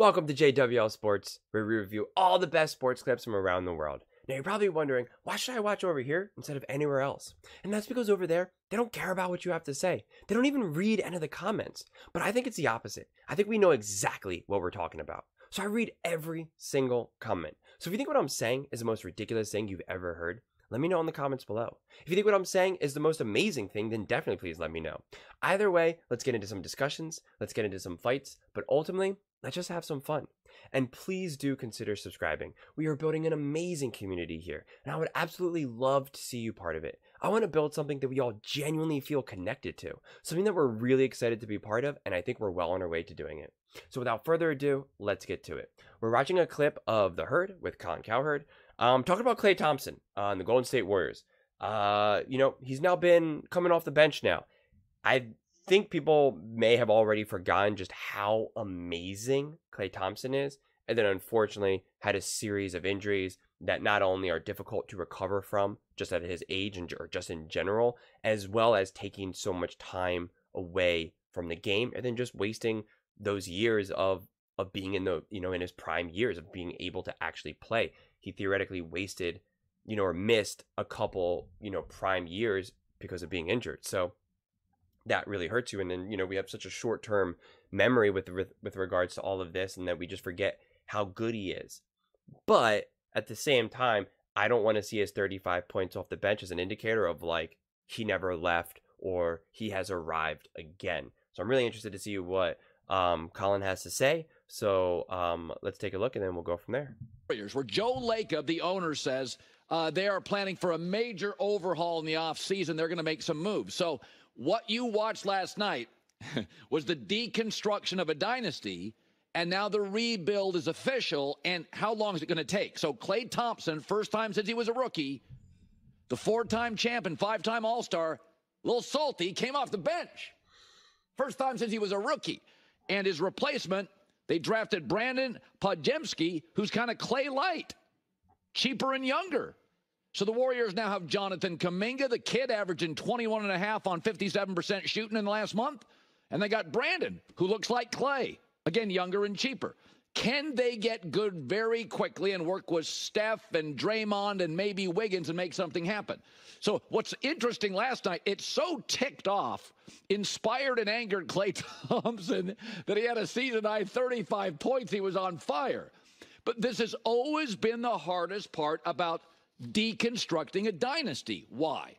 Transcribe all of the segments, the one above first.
Welcome to JWL Sports, where we review all the best sports clips from around the world. Now you're probably wondering, why should I watch over here instead of anywhere else? And that's because over there, they don't care about what you have to say. They don't even read any of the comments. But I think it's the opposite. I think we know exactly what we're talking about. So I read every single comment. So if you think what I'm saying is the most ridiculous thing you've ever heard, let me know in the comments below. If you think what I'm saying is the most amazing thing, then definitely please let me know. Either way, let's get into some discussions, let's get into some fights, but ultimately, let's just have some fun. And please do consider subscribing. We are building an amazing community here, and I would absolutely love to see you part of it. I want to build something that we all genuinely feel connected to, something that we're really excited to be part of, and I think we're well on our way to doing it. So without further ado, let's get to it. We're watching a clip of The Herd with Colin Cowherd, talking about Klay Thompson on the Golden State Warriors. He's now been coming off the bench now. I think people may have already forgotten just how amazing Klay Thompson is, and then unfortunately had a series of injuries that not only are difficult to recover from just at his age or just in general, as well as taking so much time away from the game and then just wasting those years of being in in his prime years of being able to actually play. He theoretically wasted, or missed a couple, prime years because of being injured. So that really hurts you. And then, we have such a short-term memory with regards to all of this, and that we just forget how good he is. But at the same time, I don't want to see his 35 points off the bench as an indicator of he never left or he has arrived again. So I'm really interested to see what Colin has to say. So let's take a look and then we'll go from there. Where Joe Lacob, the owner, says they are planning for a major overhaul in the offseason. They're going to make some moves. So what you watched last night was the deconstruction of a dynasty, and now the rebuild is official. And how long is it going to take? So Klay Thompson, first time since he was a rookie, the 4-time champion, 5-time All-Star, a little salty, came off the bench. First time since he was a rookie. And his replacement, they drafted Brandon Podziemski, who's kind of Klay light, cheaper and younger. So the Warriors now have Jonathan Kuminga, the kid averaging 21.5 on 57% shooting in the last month. And they got Brandon, who looks like Klay, again, younger and cheaper. Can they get good very quickly and work with Steph and Draymond and maybe Wiggins and make something happen? So what's interesting last night, it so ticked off, inspired and angered Klay Thompson that he had a season-high 35 points. He was on fire. But this has always been the hardest part about deconstructing a dynasty. Why?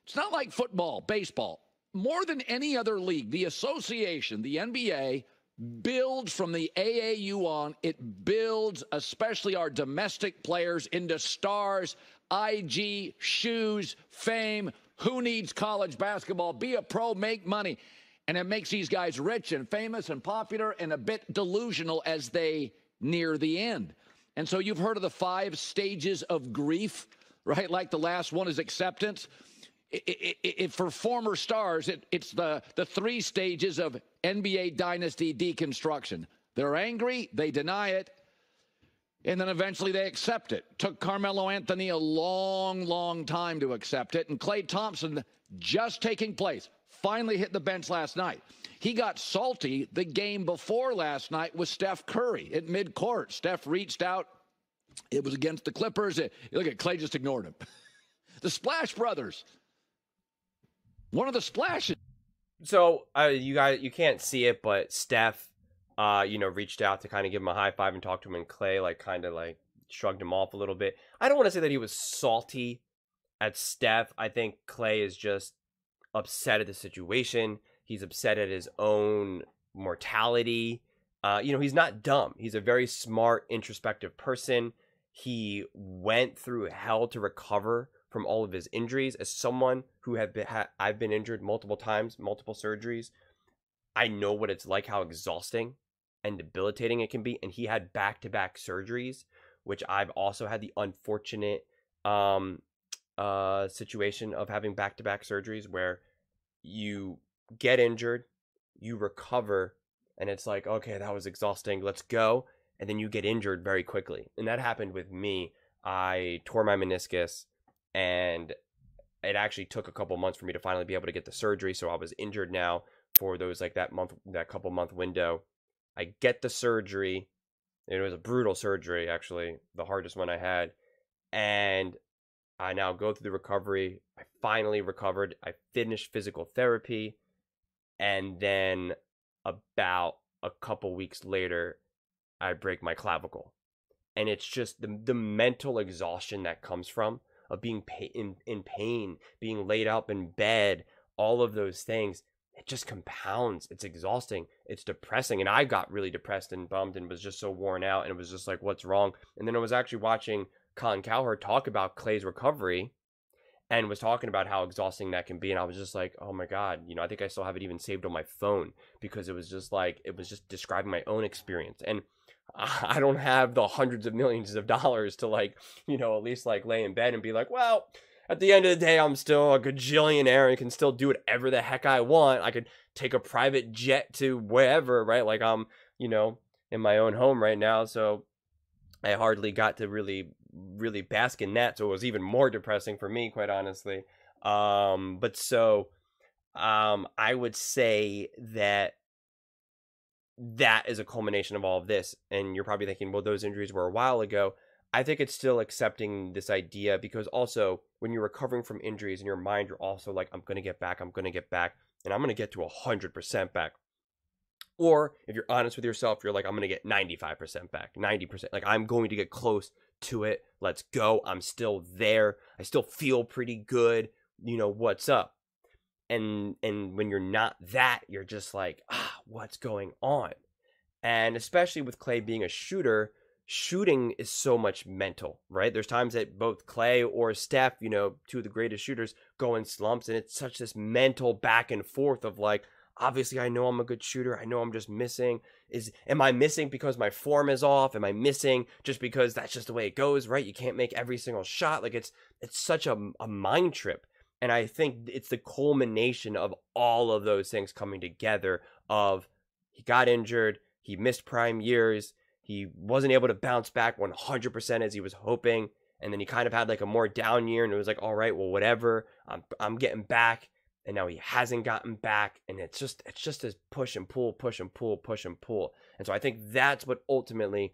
It's not like football, baseball. More than any other league, the association, the NBA, builds from the AAU on. It builds, especially our domestic players, into stars, IG, shoes, fame. Who needs college basketball? Be a pro, make money. And it makes these guys rich and famous and popular and a bit delusional as they near the end. And so you've heard of the 5 stages of grief, right? Like the last one is acceptance. For former stars, it's the 3 stages of NBA dynasty deconstruction. They're angry, they deny it, and then eventually they accept it. Took Carmelo Anthony a long, long time to accept it, and Klay Thompson just taking place. Finally hit the bench last night. He got salty the game before last night with Steph Curry at midcourt. Steph reached out. It was against the Clippers. Look at Klay, just ignored him. The Splash Brothers. One of the splashes. So you can't see it, but Steph, reached out to kind of give him a high five and talk to him, and Klay kind of shrugged him off a little bit. I don't want to say that he was salty at Steph. I think Klay is just upset at the situation. He's upset at his own mortality. He's not dumb. He's a very smart, introspective person. He went through hell to recover from all of his injuries. As someone who I've been injured multiple times, multiple surgeries, I know what it's like, how exhausting and debilitating it can be. And he had back-to-back surgeries, which I've also had the unfortunate situation of having back-to-back surgeries where you get injured, you recover, and it's like, okay, that was exhausting, let's go. And then you get injured very quickly. And that happened with me. I tore my meniscus, and it actually took a couple months for me to finally be able to get the surgery. So I was injured now for those that couple month window. I get the surgery, It was a brutal surgery, actually, the hardest one I had. And I now go through the recovery. I finally recovered. I finished physical therapy. And then about a couple weeks later, I break my clavicle. And it's just the mental exhaustion that comes from of being in pain, being laid up in bed, all of those things. It just compounds. It's exhausting. It's depressing. And I got really depressed and bummed and was just so worn out. And it was just like, what's wrong? And then I was actually watching Colin Cowherd talk about Klay's recovery and was talking about how exhausting that can be. And I was just like, oh my God, I think I still have it even saved on my phone because it was just describing my own experience. And I don't have the hundreds of millions of dollars to at least lay in bed and be like, well, at the end of the day, I'm still a gajillionaire and can still do whatever the heck I want. I could take a private jet to wherever, right? Like I'm, in my own home right now. So I hardly got to really bask in that. So it was even more depressing for me, quite honestly. I would say that is a culmination of all of this. And you're probably thinking, well, those injuries were a while ago. I think it's still accepting this idea because also when you're recovering from injuries in your mind, you're also like, I'm going to get back, and I'm going to get to 100% back. Or if you're honest with yourself, you're like, I'm going to get 95% back, 90%. Like I'm going to get close to it. Let's go. I'm still there. I still feel pretty good. What's up? And when you're not that, you're just like, what's going on? And especially with Klay being a shooter, shooting is so much mental, right? There's times that both Klay or Steph, two of the greatest shooters, go in slumps, and it's such this mental back and forth of like, obviously I know I'm a good shooter. I know I'm just missing. Am I missing because my form is off? Am I missing just because that's just the way it goes, right? You can't make every single shot. Like it's such a mind trip. And I think it's the culmination of all of those things coming together of he got injured, he missed prime years, he wasn't able to bounce back 100% as he was hoping, and then he kind of had like a more down year and it was like, all right, well, whatever, I'm getting back, and now he hasn't gotten back, and it's just this push and pull. And so I think that's what ultimately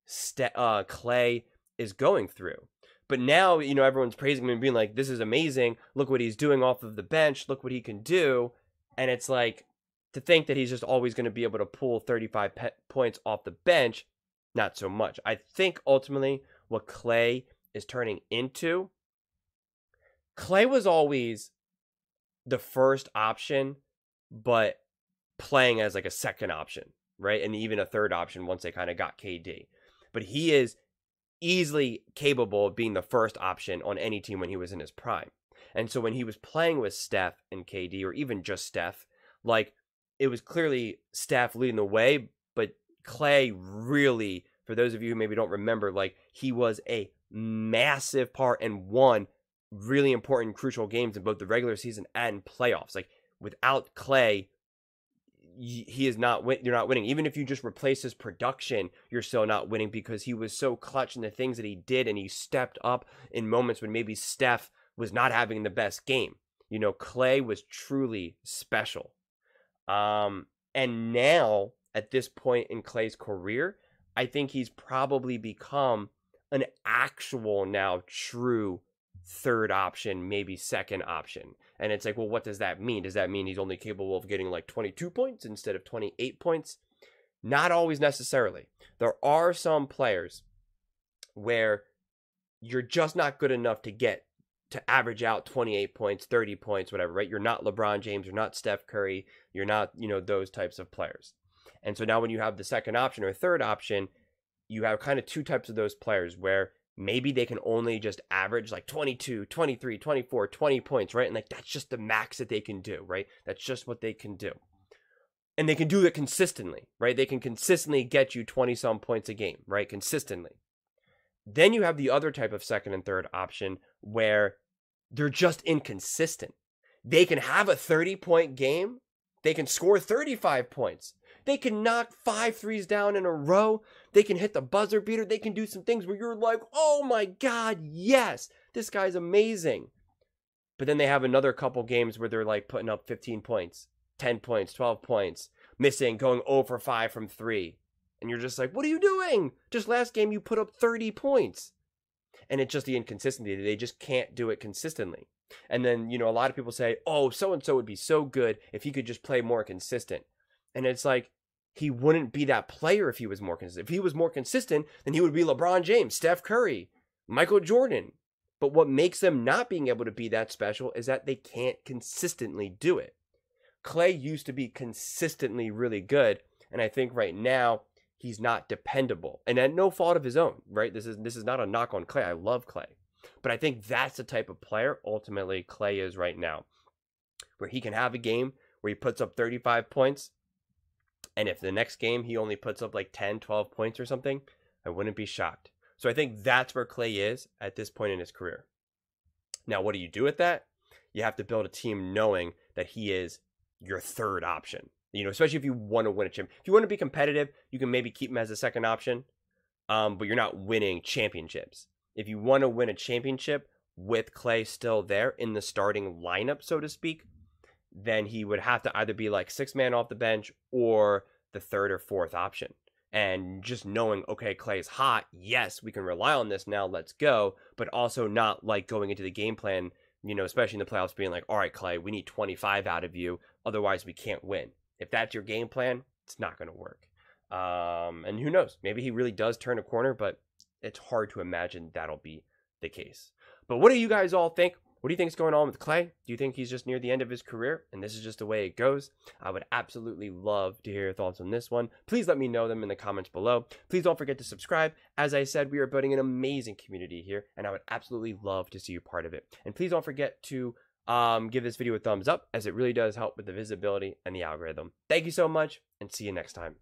Klay is going through. But now, everyone's praising him and being like, this is amazing. Look what he's doing off of the bench. Look what he can do. And it's like, to think that he's just always going to be able to pull 35 points off the bench, not so much. I think ultimately what Klay is turning into, Klay was always the first option, but playing as like a second option, right? And even a third option once they kind of got KD. But he is easily capable of being the first option on any team when he was in his prime. And so when he was playing with Steph and KD, or even just Steph, like it was clearly Steph leading the way, but Klay really, for those of you who maybe don't remember, like he was a massive part and won really important, crucial games in both the regular season and playoffs. Like without Klay, he is not you're not winning. Even if you just replace his production, you're still not winning because he was so clutch in the things that he did, and he stepped up in moments when maybe Steph was not having the best game. Klay was truly special. And now at this point in Klay's career, I think he's probably become an actual now true third option, maybe second option. And it's like, well, what does that mean? Does that mean he's only capable of getting like 22 points instead of 28 points? Not always necessarily. There are some players where you're just not good enough to average out 28 points, 30 points, whatever, right? You're not LeBron James, you're not Steph Curry, you're not, those types of players. And so now when you have the second option or third option, you have kind of two types of those players where maybe they can only just average like 22, 23, 24, 20 points, right? And like that's just the max that they can do, right? That's just what they can do. And they can do it consistently, right? They can consistently get you 20-some points a game, right? Consistently. Then you have the other type of second and third option where they're just inconsistent. They can have a 30-point game. They can score 35 points. They can knock 5 threes down in a row. They can hit the buzzer beater. They can do some things where you're like, oh my God, yes, this guy's amazing. But then they have another couple games where they're like putting up 15 points, 10 points, 12 points, missing, going 0 for 5 from 3. And you're just like, what are you doing? Just last game, you put up 30 points. And it's just the inconsistency. They just can't do it consistently. And then, a lot of people say, oh, so-and-so would be so good if he could just play more consistent. And it's like, he wouldn't be that player if he was more consistent. If he was more consistent, then he would be LeBron James, Steph Curry, Michael Jordan. But what makes them not being able to be that special is that they can't consistently do it. Klay used to be consistently really good, and I think right now he's not dependable, and at no fault of his own, right? This is not a knock on Klay. I love Klay, but I think that's the type of player ultimately Klay is right now, where he can have a game where he puts up 35 points, and if the next game he only puts up like 10, 12 points or something, I wouldn't be shocked. So I think that's where Klay is at this point in his career. Now, what do you do with that? You have to build a team knowing that he is your third option. Especially if you want to win a championship. If you want to be competitive, you can maybe keep him as a second option, but you're not winning championships. If you want to win a championship with Klay still there in the starting lineup, so to speak, then he would have to either be like sixth man off the bench or the third or fourth option. And just knowing, okay, Klay's hot, yes, we can rely on this now, let's go, but also not like going into the game plan, especially in the playoffs, being like, all right, Klay, we need 25 out of you, otherwise we can't win. If that's your game plan, it's not going to work. And who knows, maybe he really does turn a corner, but it's hard to imagine that'll be the case. But what do you guys all think? What do you think is going on with Klay? Do you think he's just near the end of his career and this is just the way it goes? I would absolutely love to hear your thoughts on this one. Please let me know them in the comments below. Please don't forget to subscribe. As I said, we are building an amazing community here, and I would absolutely love to see you part of it. And please don't forget to give this video a thumbs up, as it really does help with the visibility and the algorithm. Thank you so much, and see you next time.